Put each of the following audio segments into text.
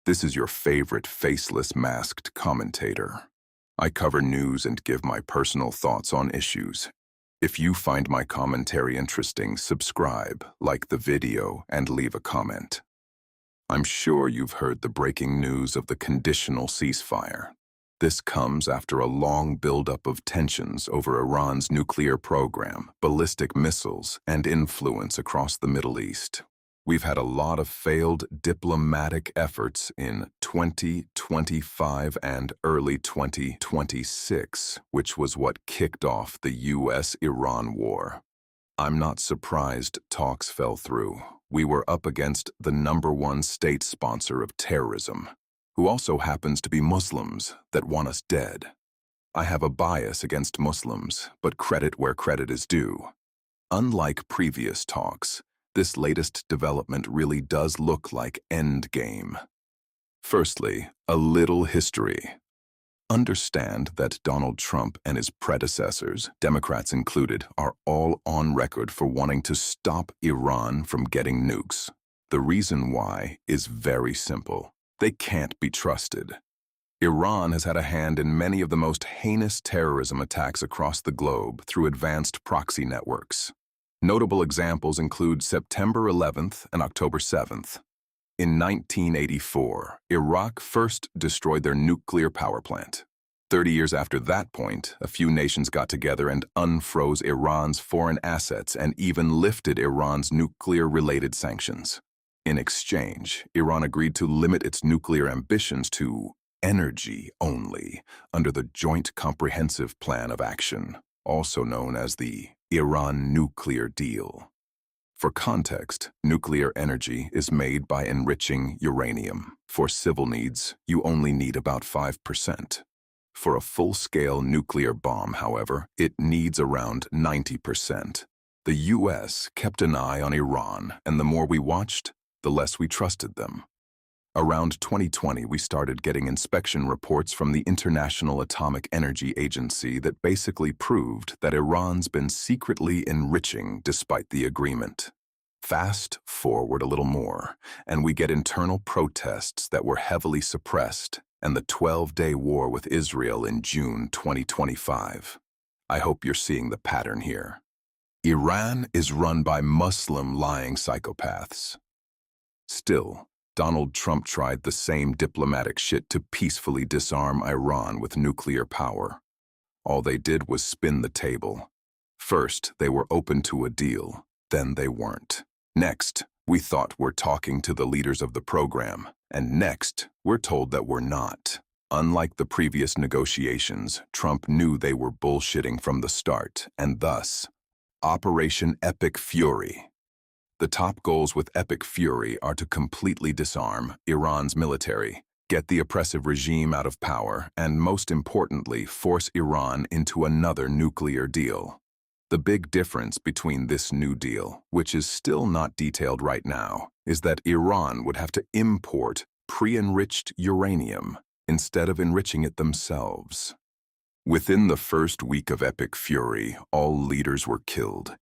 This is your favorite faceless masked commentator. I cover news and give my personal thoughts on issues. If you find my commentary interesting, subscribe, like the video, and leave a comment. I'm sure you've heard the breaking news of the conditional ceasefire. This comes after a long buildup of tensions over Iran's nuclear program, ballistic missiles, and influence across the Middle East. We've had a lot of failed diplomatic efforts in 2025 and early 2026, which was what kicked off the US-Iran war. I'm not surprised talks fell through. We were up against the #1 state sponsor of terrorism, who also happens to be Muslims that want us dead. I have a bias against Muslims, but credit where credit is due. Unlike previous talks, this latest development really does look like endgame. Firstly, a little history. Understand that Donald Trump and his predecessors, Democrats included, are all on record for wanting to stop Iran from getting nukes. The reason why is very simple. They can't be trusted. Iran has had a hand in many of the most heinous terrorism attacks across the globe through advanced proxy networks. Notable examples include September 11th and October 7th. In 1984, Iraq first destroyed their nuclear power plant. 30 years after that point, a few nations got together and unfroze Iran's foreign assets and even lifted Iran's nuclear-related sanctions. In exchange, Iran agreed to limit its nuclear ambitions to energy only under the Joint Comprehensive Plan of Action, also known as the Iran Nuclear Deal. For context, nuclear energy is made by enriching uranium. For civil needs, you only need about 5%. For a full-scale nuclear bomb, however, it needs around 90%. The US kept an eye on Iran, and the more we watched, the less we trusted them. Around 2020, we started getting inspection reports from the International Atomic Energy Agency that basically proved that Iran's been secretly enriching despite the agreement. Fast forward a little more, and we get internal protests that were heavily suppressed and the 12-day war with Israel in June 2025. I hope you're seeing the pattern here. Iran is run by Muslim lying psychopaths. Still, Donald Trump tried the same diplomatic shit to peacefully disarm Iran with nuclear power. All they did was spin the table. First, they were open to a deal. Then they weren't. Next, we thought we're talking to the leaders of the program. And next, we're told that we're not. Unlike the previous negotiations, Trump knew they were bullshitting from the start, and thus, Operation Epic Fury. The top goals with Epic Fury are to completely disarm Iran's military, get the oppressive regime out of power, and most importantly, force Iran into another nuclear deal. The big difference between this new deal, which is still not detailed right now, is that Iran would have to import pre-enriched uranium instead of enriching it themselves. Within the first week of Epic Fury, all leaders were killed.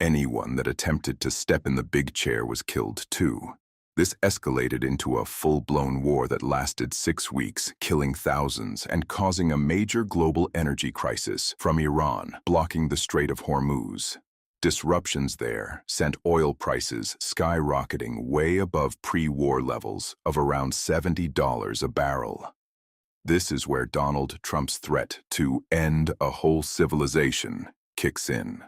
Anyone that attempted to step in the big chair was killed too. This escalated into a full-blown war that lasted 6 weeks, killing thousands and causing a major global energy crisis from Iran, blocking the Strait of Hormuz. Disruptions there sent oil prices skyrocketing way above pre-war levels of around $70 a barrel. This is where Donald Trump's threat to end a whole civilization kicks in.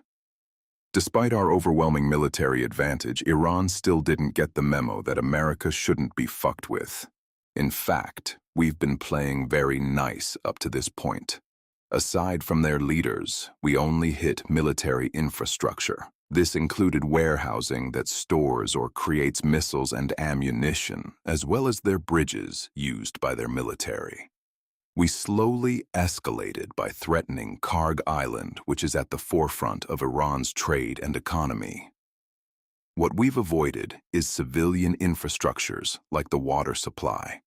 Despite our overwhelming military advantage, Iran still didn't get the memo that America shouldn't be fucked with. In fact, we've been playing very nice up to this point. Aside from their leaders, we only hit military infrastructure. This included warehousing that stores or creates missiles and ammunition, as well as their bridges used by their military. We slowly escalated by threatening Karg Island, which is at the forefront of Iran's trade and economy. What we've avoided is civilian infrastructures like the water supply.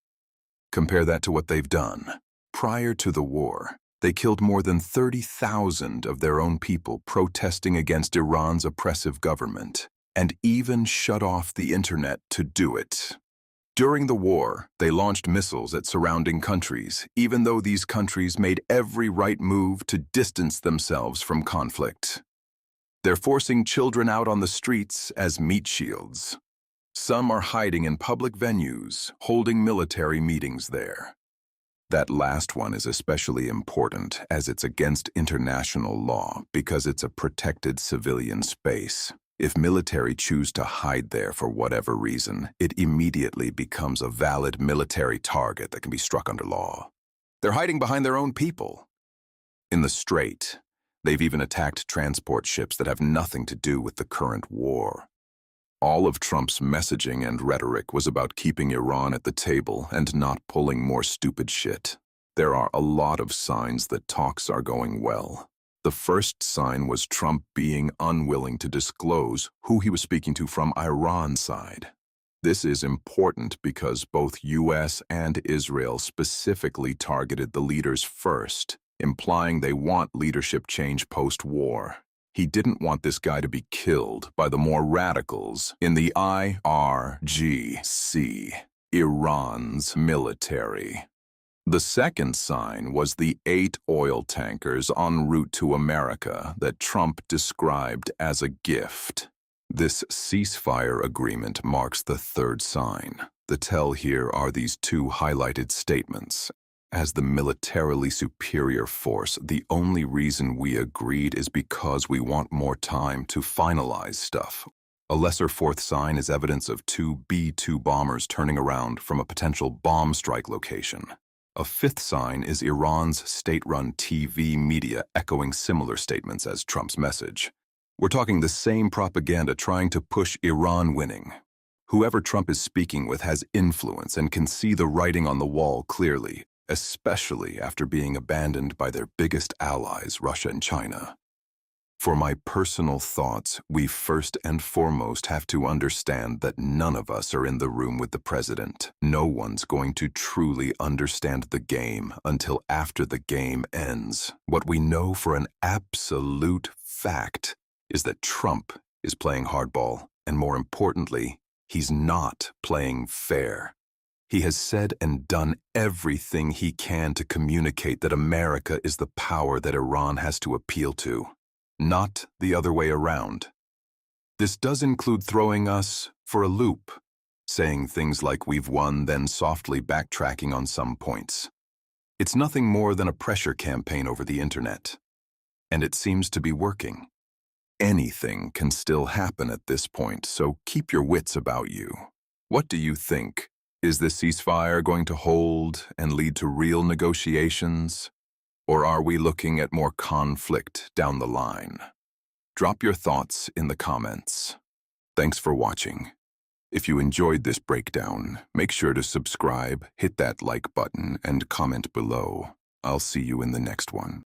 Compare that to what they've done. Prior to the war, they killed more than 30,000 of their own people protesting against Iran's oppressive government, and even shut off the internet to do it. During the war, they launched missiles at surrounding countries, even though these countries made every right move to distance themselves from conflict. They're forcing children out on the streets as meat shields. Some are hiding in public venues, holding military meetings there. That last one is especially important as it's against international law because it's a protected civilian space. If military choose to hide there for whatever reason, it immediately becomes a valid military target that can be struck under law. They're hiding behind their own people. In the Strait, they've even attacked transport ships that have nothing to do with the current war. All of Trump's messaging and rhetoric was about keeping Iran at the table and not pulling more stupid shit. There are a lot of signs that talks are going well. The first sign was Trump being unwilling to disclose who he was speaking to from Iran's side. This is important because both US and Israel specifically targeted the leaders first, implying they want leadership change post-war. He didn't want this guy to be killed by the more radicals in the IRGC, Iran's military. The second sign was the 8 oil tankers en route to America that Trump described as a gift. This ceasefire agreement marks the third sign. The tell here are these 2 highlighted statements. As the militarily superior force, the only reason we agreed is because we want more time to finalize stuff. A lesser fourth sign is evidence of 2 B-2 bombers turning around from a potential bomb strike location. A fifth sign is Iran's state-run TV media echoing similar statements as Trump's message. We're talking the same propaganda trying to push Iran winning. Whoever Trump is speaking with has influence and can see the writing on the wall clearly, especially after being abandoned by their biggest allies, Russia and China. For my personal thoughts, we first and foremost have to understand that none of us are in the room with the president. No one's going to truly understand the game until after the game ends. What we know for an absolute fact is that Trump is playing hardball, and more importantly, he's not playing fair. He has said and done everything he can to communicate that America is the power that Iran has to appeal to. Not the other way around. This does include throwing us for a loop, saying things like we've won, then softly backtracking on some points. It's nothing more than a pressure campaign over the internet. And it seems to be working. Anything can still happen at this point, so keep your wits about you. What do you think? Is this ceasefire going to hold and lead to real negotiations? Or are we looking at more conflict down the line? Drop your thoughts in the comments. Thanks for watching. If you enjoyed this breakdown, make sure to subscribe, hit that like button, and comment below. I'll see you in the next one.